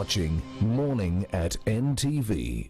watching Morning at NTV.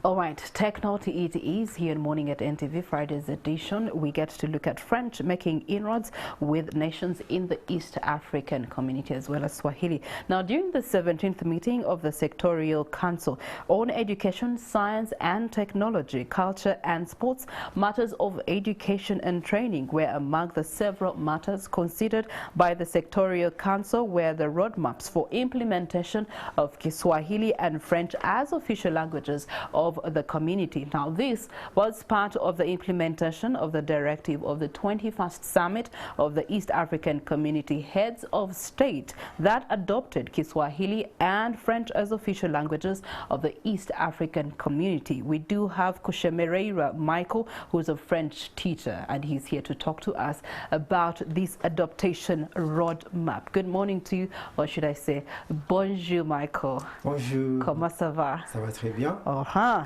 All right, Tech Note it is here in Morning at NTV, Friday's edition. We get to look at French making inroads with nations in the East African community as well as Swahili. Now, during the 17th meeting of the Sectorial Council on Education, Science and Technology, Culture and Sports, matters of education and training were among the several matters considered by the Sectorial Council, where the roadmaps for implementation of Kiswahili and French as official languages of the community. Now, this was part of the implementation of the directive of the 21st Summit of the East African Community Heads of State that adopted Kiswahili and French as official languages of the East African community. We do have Kushemerera Michael, who's a French teacher, and he's here to talk to us about this adaptation roadmap. Good morning to you, or should I say bonjour, Michael. Bonjour. Comment ça va? Ça va très bien. Okay.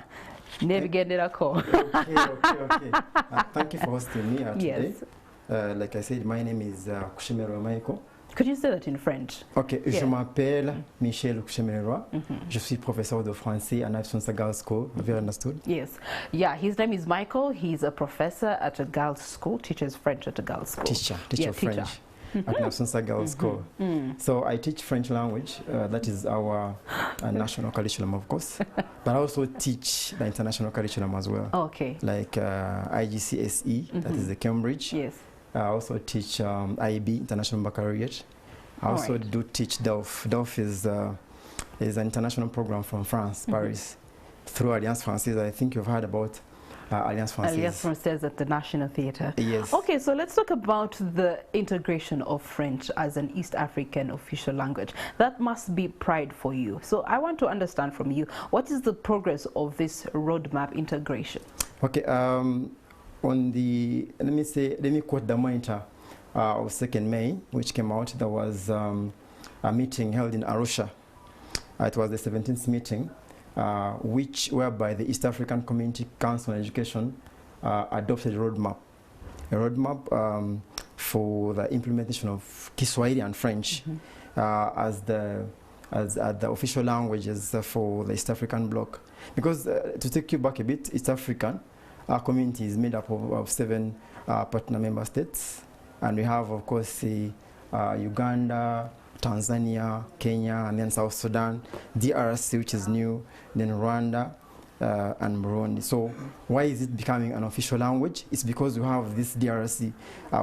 Thank you for hosting me today. Yes. Like I said, my name is Kushemerera Michael. Could you say that in French? Ok, Yeah. Je m'appelle Michel Kushemerera. Je suis professeur de français à Nation Girls School. Very understood? Yes. Yeah, his name is Michael. He's a professor at a girls' school, teaches French at a girls' school. Teacher Yeah, French at Nation Girls School. So I teach French language. That is our national curriculum, of course. But I also teach the international curriculum as well. Okay. Like IGCSE, that is the Cambridge. Yes. I also teach IB, International Baccalaureate. I also do teach DELF. DELF is an international program from France, Paris, through Alliance Française. I think you've heard about Alliance Française. Alliance Française at the National Theatre. Yes. Okay, so let's talk about the integration of French as an East African official language. That must be pride for you. So I want to understand from you, what is the progress of this roadmap integration? Okay. On the, let me quote the monitor of 2nd May, which came out. There was a meeting held in Arusha. It was the 17th meeting, whereby the East African Community Council on Education adopted a roadmap for the implementation of Kiswahili and French as the official languages for the East African bloc. Because to take you back a bit, East African, our community is made up of 7 partner member states, and we have, of course, Uganda, Tanzania, Kenya, and then South Sudan, DRC, which is new, then Rwanda, and Burundi. So why is it becoming an official language? It's because we have this DRC,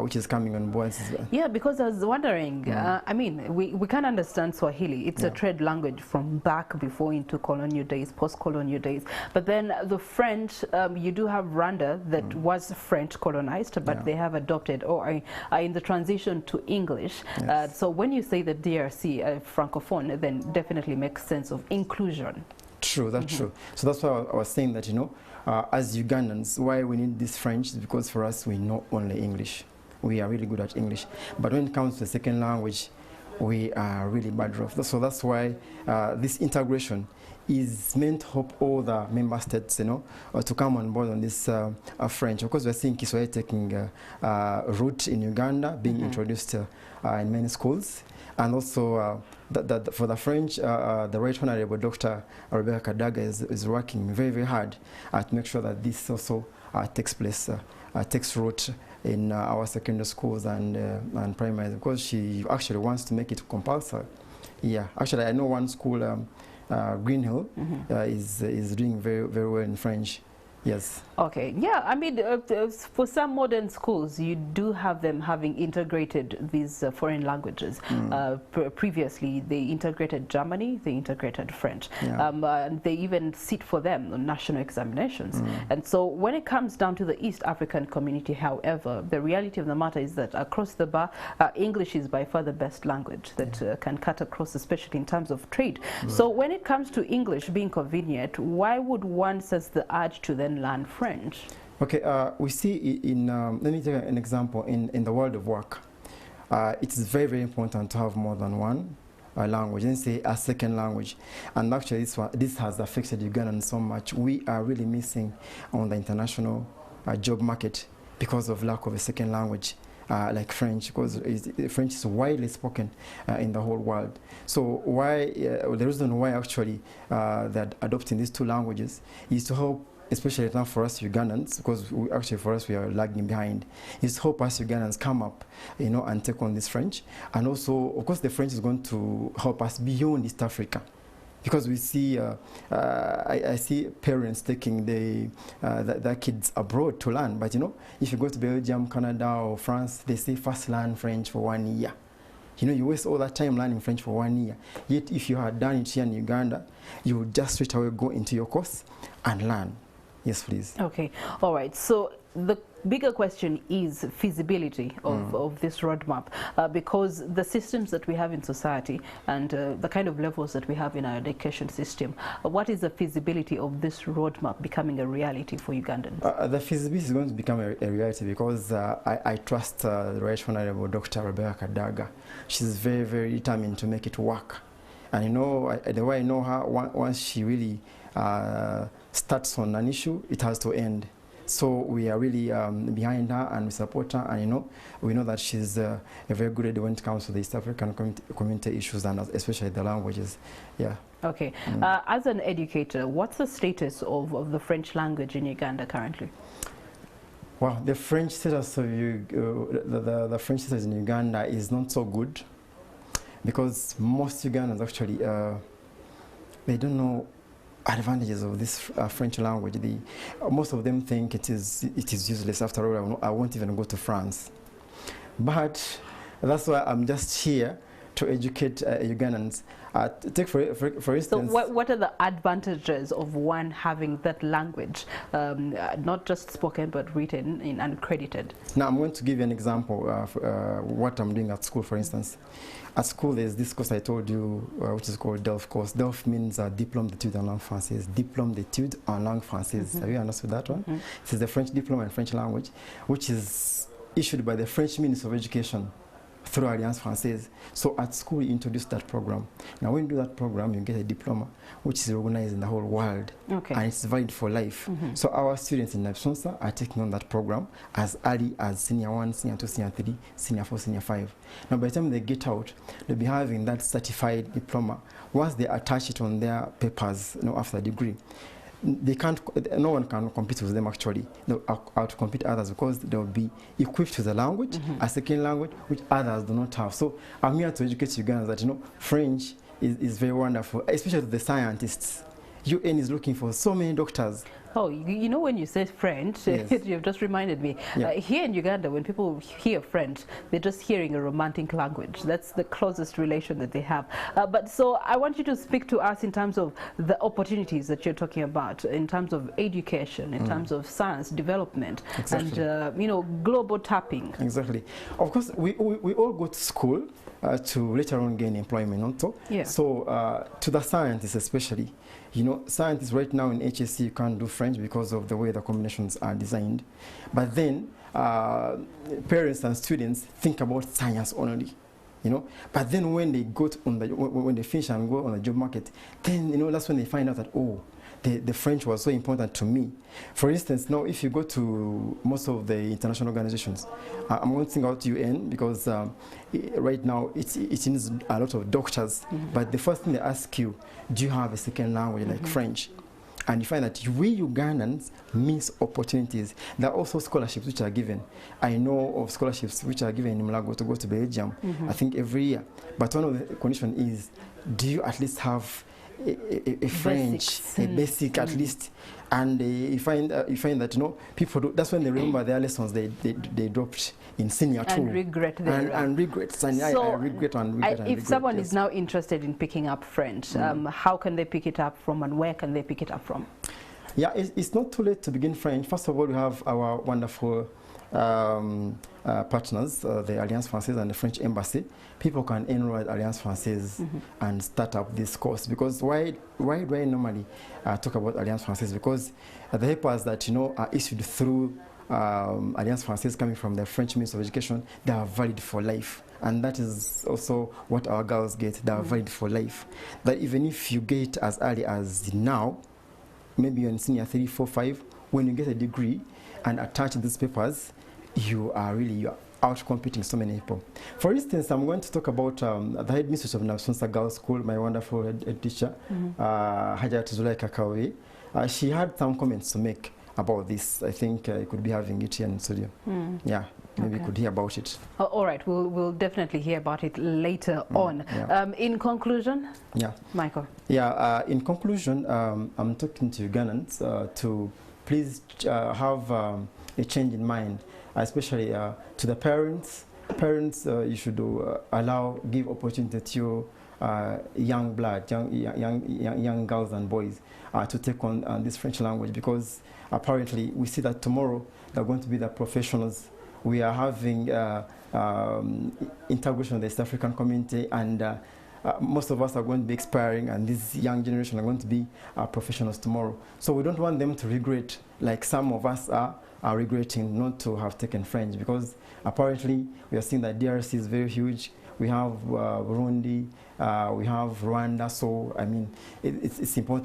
which is coming on board. Yeah, because I was wondering, I mean, we can understand Swahili. It's a trade language from back before into colonial days, post-colonial days. But then the French, you do have Rwanda that was French colonized, but they have adopted or are in the transition to English. Yes. So when you say the DRC, Francophone, then definitely makes sense of inclusion. True, that's true. So that's why I was saying that, you know, as Ugandans, why we need this French is because for us, we know only English. We are really good at English. But when it comes to the second language, we are really bad off. So that's why this integration is meant to help all the member states, you know, to come on board on this French. Of course, we're seeing Kiswahili taking root in Uganda, being introduced in many schools. And also for the French, the Right Honorable Dr. Rebecca Kadaga is working very, very hard to make sure that this also takes root in our secondary schools and primary, because she actually wants to make it compulsory. Yeah, actually, I know one school, Green Hill, is doing very, very well in French. Yes. Okay. Yeah, I mean, for some modern schools, you do have them having integrated these foreign languages. Previously, they integrated Germany, they integrated French. And they even sit for them on national examinations. And so when it comes down to the East African community, however, the reality of the matter is that across the bar, English is by far the best language that can cut across, especially in terms of trade. So when it comes to English being convenient, why would one sense the urge to then learn French? Okay, we see in, let me take an example, in the world of work. It's very, very important to have more than one language, and say a second language. And actually this has affected Ugandans so much. We are really missing on the international job market because of lack of a second language. like French, because French is widely spoken in the whole world. So why the reason why actually that adopting these two languages is to help, especially now for us Ugandans, because for us we are lagging behind, is to help us Ugandans come up, and take on this French. And also, of course, the French is going to help us beyond East Africa. Because we see, I see parents taking their kids abroad to learn. But if you go to Belgium, Canada, or France, they say first learn French for 1 year. You waste all that time learning French for 1 year. Yet if you had done it here in Uganda, you would just straight away go into your course and learn. Yes, please. Okay. All right. So the bigger question is feasibility of this roadmap, because the systems that we have in society and the kind of levels that we have in our education system, what is the feasibility of this roadmap becoming a reality for Ugandans? The feasibility is going to become a reality because I trust the Right Honorable Dr. Rebecca Kadaga. She's very, very determined to make it work. And the way I know her, once she really starts on an issue, it has to end. So we are really behind her and we support her, and we know that she's a very good leader when it comes to the East African community issues, and especially the languages. Yeah. Okay. As an educator, what's the status of the French language in Uganda currently? Well, the French status of the French status in Uganda is not so good, because most Ugandans actually they don't know advantages of this French language. Most of them think it is useless. After all, I won't even go to France. But that's why I'm just here to educate Ugandans. Take for instance. So what are the advantages of one having that language, not just spoken but written and accredited? Now I'm going to give you an example of what I'm doing at school. For instance, at school there's this course I told you, which is called DELF course. DELF means Diplôme d'études en langue française. Diplôme d'études en langue française. Have you understood that one? It is the French diploma in French language, which is issued by the French Ministry of Education through Alliance Française. So at school we introduced that program. Now when you do that program, you get a diploma which is recognized in the whole world, and it's valid for life. So our students in Nabsonsa are taking on that program as early as Senior 1, Senior 2, Senior 3, Senior 4, Senior 5. Now by the time they get out, they'll be having that certified diploma. Once they attach it on their papers, after degree, no one can compete with them actually. They'll out-compete others because they'll be equipped with a language, a second language, which others do not have. So I'm here to educate Ugandans that, French is very wonderful, especially to the scientists. UN is looking for so many doctors. Oh, when you say French, yes. You've just reminded me. Yeah. Here in Uganda, when people hear French, they're just hearing a romantic language. That's the closest relation that they have. But so I want you to speak to us in terms of the opportunities that you're talking about, in terms of education, in terms of science development, exactly. And global tapping. Exactly. Of course, we all go to school to later on gain employment also. Yeah. So to the scientists especially, scientists right now in HSC you can't do French because of the way the combinations are designed. But then parents and students think about science only, But then when they go when they finish and go on the job market, then that's when they find out that the French was so important to me. For instance, now if you go to most of the international organizations, I'm going to think about UN because right now it needs a lot of doctors. But the first thing they ask you, do you have a second language like French? And you find that we Ugandans miss opportunities. There are also scholarships which are given. I know of scholarships which are given in Mulago to go to Belgium, I think every year. But one of the conditions is, do you at least have a French, a basic at least? And you find that people do. That's when they remember their lessons they dropped in senior 2 and regret and regrets. And so I regret and regret. If someone is now interested in picking up French, how can they pick it up from, and where can they pick it up from? Yeah, it's not too late to begin French. First of all, we have our wonderful partners, the Alliance Française and the French Embassy. People can enroll at Alliance Française and start up this course. Because why do I normally talk about Alliance Française? Because the papers that are issued through Alliance Française coming from the French Ministry of Education, they are valid for life. And that is also what our girls get. They are valid for life. That even if you get as early as now, maybe you're in senior 3, 4, 5, when you get a degree and attach these papers, you are out-competing so many people. For instance, I'm going to talk about the headmistress of Nabsunsa Girls School, my wonderful head teacher, Hajat Zulaika Kawi. She had some comments to make about this. I think you could be having it here in studio. Yeah, maybe you could hear about it. All right, we'll definitely hear about it later on. Yeah. In conclusion, Michael. Yeah, in conclusion, I'm talking to Ugandans to please have a change in mind, especially to the parents. Parents, you should give opportunity to young blood, young girls and boys to take on this French language, because apparently we see that tomorrow they're going to be the professionals. We are having integration of the East African community, and most of us are going to be expiring, and this young generation are going to be professionals tomorrow. So we don't want them to regret, like some of us are regretting not to have taken French, because apparently we are seeing that DRC is very huge. We have Burundi, we have Rwanda, so I mean, it's important.